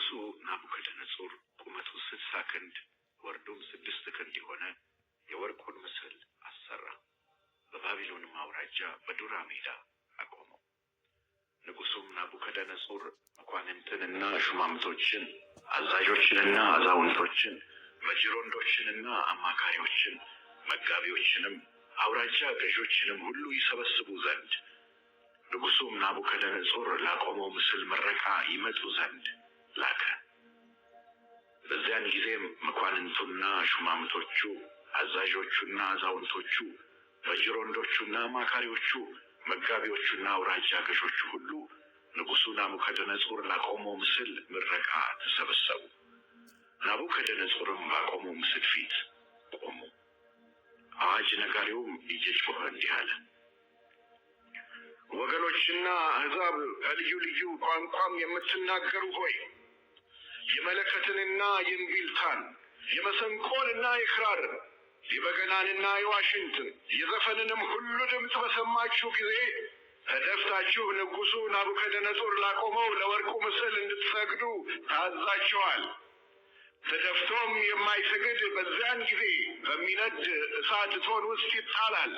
ንጉሱ ናቡከደነጾር ቁመቱ 60 ክንድ ወርዱም 6 ክንድ የሆነ የወርቁን ምስል አሰራ። በባቢሎንም አውራጃ በዱራ ሜዳ አቆመው። ንጉሱም ናቡከደነጾር መኳንንትንና ሹማምቶችን፣ አዛዦችንና አዛውንቶችን፣ መጅሮንዶችንና አማካሪዎችን፣ መጋቢዎችንም አውራጃ ገዦችንም ሁሉ ይሰበስቡ ዘንድ ንጉሱም ናቡከደነጾር ላቆመው ምስል ምረቃ ይመጡ ዘንድ ላከ። በዚያን ጊዜም መኳንንቱና ሹማምቶቹ፣ አዛዦቹና አዛውንቶቹ፣ መጅሮንዶቹና አማካሪዎቹ፣ መጋቢዎቹና አውራጃ ገዦቹ ሁሉ ንጉሱ ናቡከደነጾር ላቆመው ምስል ምረቃ ተሰበሰቡ። ናቡከደነጾርም ባቆመው ምስል ፊት ቆሙ። አዋጅ ነጋሪውም እየጮኸ እንዲህ አለ። ወገኖችና አሕዛብ፣ በልዩ ልዩ ቋንቋም የምትናገሩ ሆይ የመለከትንና የእምቢልታን፣ የመሰንቆንና የክራርን፣ የበገናንና የዋሽንትን፣ የዘፈንንም ሁሉ ድምፅ በሰማችሁ ጊዜ ተደፍታችሁ ንጉሱ ናቡከደነጾር ላቆመው ለወርቁ ምስል እንድትሰግዱ ታዛችኋል። ተደፍቶም የማይሰግድ በዚያን ጊዜ በሚነድ እሳት እቶን ውስጥ ይጣላል።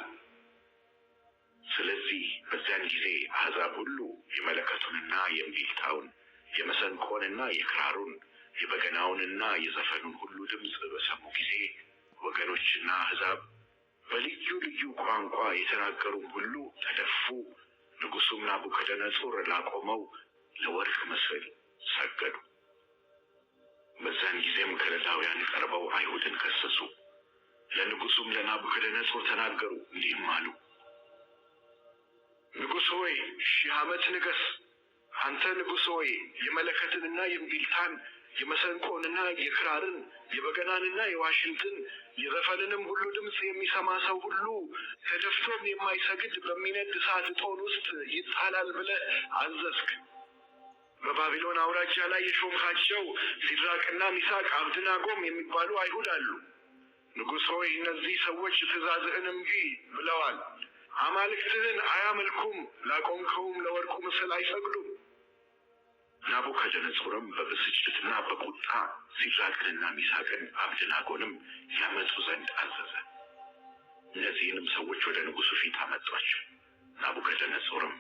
ስለዚህ በዚያን ጊዜ አሕዛብ ሁሉ የመለከቱንና የእምቢልታውን፣ የመሰንቆንና የክራሩን፣ የበገናውንና የዘፈኑን ሁሉ ድምፅ በሰሙ ጊዜ ወገኖችና አሕዛብ በልዩ ልዩ ቋንቋ የተናገሩም ሁሉ ተደፉ። ንጉሱም ናቡከደነጾር ላቆመው ለወርቅ ምስል ሰገዱ። በዚያን ጊዜም ከለዳውያን ቀርበው አይሁድን ከሰሱ። ለንጉሱም ለናቡከደነጾር ተናገሩ፣ እንዲህም አሉ። ንጉሥ ሆይ 1000 ዓመት ንገስ። አንተ ንጉሥ ሆይ የመለከትንና የእምቢልታን፣ የመሰንቆንና የክራርን፣ የበገናንና የዋሽንትን፣ የዘፈንንም ሁሉ ድምፅ የሚሰማ ሰው ሁሉ ተደፍቶም የማይሰግድ በሚነድ እሳት እቶን ውስጥ ይጣላል ብለህ አዘዝክ። በባቢሎን አውራጃ ላይ የሾምካቸው ሲድራቅና ሚሳቅ አብድናጎም የሚባሉ አይሁድ አሉ። ንጉሥ ሆይ እነዚህ ሰዎች ትእዛዝህን እምቢ ብለዋል። አማልክትህን አያመልኩም፣ ላቆምከውም ለወርቁ ምስል አይሰግዱም። ናቡከደነጾርም በብስጭትና በቁጣ ሲድራቅንና ሚሳቅን አብድናጎንም ያመጡ ዘንድ አዘዘ። እነዚህንም ሰዎች ወደ ንጉሱ ፊት አመጧቸው። ናቡከደነጾርም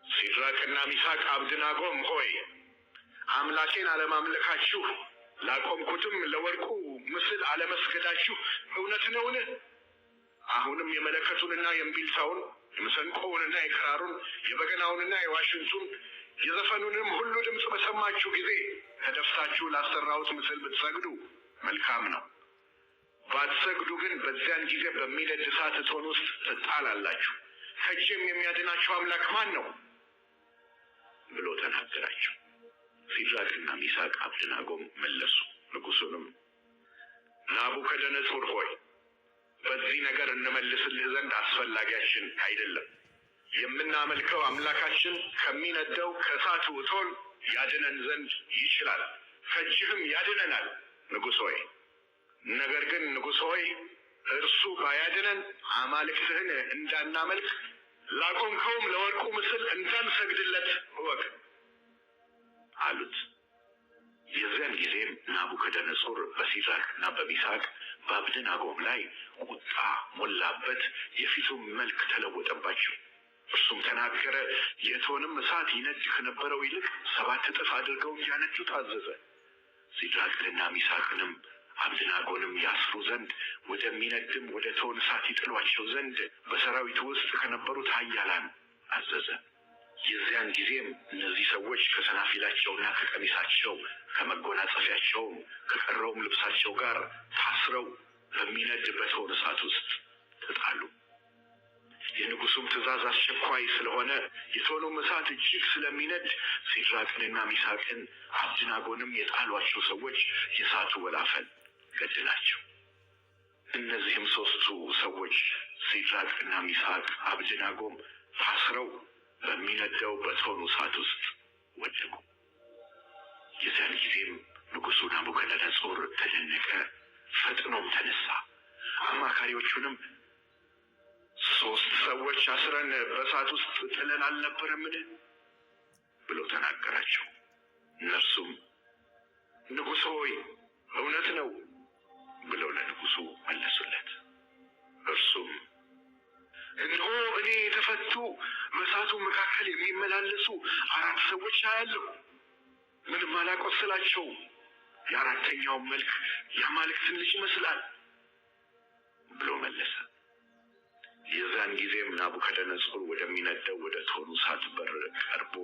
ሲድራቅና ሚሳቅ አብድናጎም ሆይ አምላኬን አለማምለካችሁ ላቆምኩትም ለወርቁ ምስል አለመስገዳችሁ እውነት ነውን? አሁንም የመለከቱንና የእምቢልታውን፣ የመሰንቆውንና የክራሩን፣ የበገናውንና የዋሽንቱን፣ የዘፈኑንም ሁሉ ድምፅ በሰማችሁ ጊዜ ተደፍታችሁ ላሰራሁት ምስል ብትሰግዱ መልካም ነው። ባትሰግዱ ግን በዚያን ጊዜ በሚነድ እሳት እቶን ውስጥ ትጣላላችሁ። ከእጄም የሚያድናችሁ አምላክ ማን ነው ብሎ ተናገራቸው። ሲድራቅና ሚሳቅ አብድናጎም መለሱ። ንጉሱንም ናቡከደነጾር ሆይ በዚህ ነገር እንመልስልህ ዘንድ አስፈላጊያችን አይደለም። የምናመልከው አምላካችን ከሚነደው ከእሳቱ እቶን ያድነን ዘንድ ይችላል፣ ከእጅህም ያድነናል ንጉሥ ሆይ። ነገር ግን ንጉሥ ሆይ እርሱ ባያድነን አማልክትህን እንዳናመልክ ላቆምከውም ለወርቁ ምስል እንዳንሰግድለት እወቅ አሉት። የዚያን ጊዜም ናቡከደነጾር በሲድራቅና በሚሳቅ በአብድናጎም ላይ ቁጣ ሞላበት፣ የፊቱም መልክ ተለወጠባቸው። እርሱም ተናገረ። የእቶንም እሳት ይነድ ከነበረው ይልቅ 7 እጥፍ አድርገው እንዲያነዱ ታዘዘ። ሲድራቅንና ሚሳቅንም አብድናጎንም ያስሩ ዘንድ ወደሚነድም ወደ እቶን እሳት ይጥሏቸው ዘንድ በሰራዊቱ ውስጥ ከነበሩት ኃያላን አዘዘ። የዚያን ጊዜም እነዚህ ሰዎች ከሰናፊላቸውና ከቀሚሳቸው ከመጎናጸፊያቸውም ከቀረውም ልብሳቸው ጋር ታስረው በሚነድ በእቶን እሳት ውስጥ ተጣሉ። የንጉሱም ትእዛዝ አስቸኳይ ስለሆነ የእቶኑም እሳት እጅግ ስለሚነድ ሲድራቅንና ሚሳቅን አብድናጎንም የጣሏቸው ሰዎች የእሳቱ ወላፈን ገደላቸው። እነዚህም 3ቱ ሰዎች ሲድራቅና ሚሳቅ አብድናጎም ታስረው በሚነደው በእቶኑ እሳት ውስጥ ወደቁ። የዚያን ጊዜም ንጉሱ ናቡከደነጾር ተደነቀ፣ ፈጥኖም ተነሳ። አማካሪዎቹንም 3 ሰዎች አስረን በእሳት ውስጥ ጥለን አልነበረምን ብሎ ተናገራቸው። እነርሱም ንጉሥ ሆይ እውነት ነው ብለው ለንጉሡ መለሱለት። እርሱም እነሆ እኔ የተፈቱ በእሳቱ መካከል የሚመላለሱ 4 ሰዎች አያለሁ፣ ምንም አላቆስላቸውም። የ4ተኛው መልክ የአማልክትን ልጅ ይመስላል ብሎ መለሰ። የዛን ጊዜም ናቡከደነፆር ወደሚነደው ወደ እቶኑ እሳት በር ቀርቦ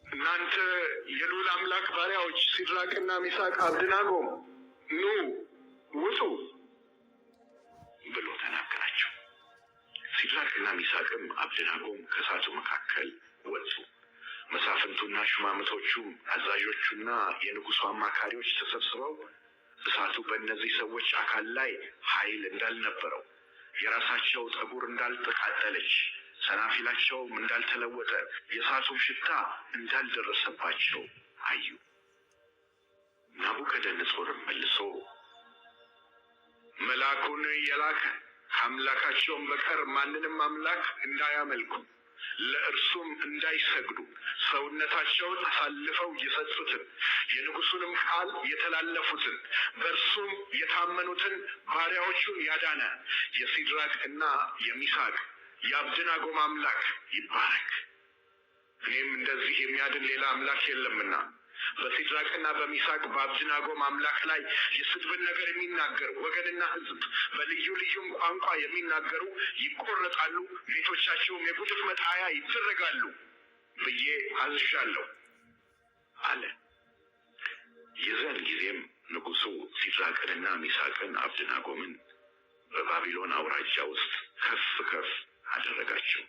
እናንተ የልዑል አምላክ ባሪያዎች ሲድራቅና ሚሳቅ አብደናጎም ኑ ውጡ ብሎ ተናገራቸው። ሲድራቅና ሚሳቅም አብደናጎም ከእሳቱ መካከል ወጡ። መሳፍንቱና ሹማምቶቹም አዛዦቹና የንጉሡ አማካሪዎች ተሰብስበው እሳቱ በእነዚህ ሰዎች አካል ላይ ኃይል እንዳልነበረው፣ የራሳቸው ጠጉር እንዳልተቃጠለች፣ ሰናፊላቸውም እንዳልተለወጠ፣ የእሳቱም ሽታ እንዳልደረሰባቸው አዩ። ናቡከደነፆርም መልሶ መልአኩን የላከ ከአምላካቸውም በቀር ማንንም አምላክ እንዳያመልኩ ለእርሱም እንዳይሰግዱ ሰውነታቸውን አሳልፈው የሰጡትን የንጉሡንም ቃል የተላለፉትን በእርሱም የታመኑትን ባሪያዎቹን ያዳነ የሲድራቅና የሚሳቅ የአብደናጎም አምላክ ይባረክ። እኔም እንደዚህ የሚያድን ሌላ አምላክ የለምና በሲድራቅና በሚሳቅ በአብደናጎም አምላክ ላይ የስድብን ነገር የሚናገር ወገንና ሕዝብ በልዩ ልዩም ቋንቋ የሚናገሩ ይቆረጣሉ፣ ቤቶቻቸውም የጉድፍ መጣያ ይደረጋሉ ብዬ አዝዣለሁ አለ። የዛን ጊዜም ንጉሡ ሲድራቅንና ሚሳቅን አብደናጎምን በባቢሎን አውራጃ ውስጥ ከፍ ከፍ አደረጋቸው።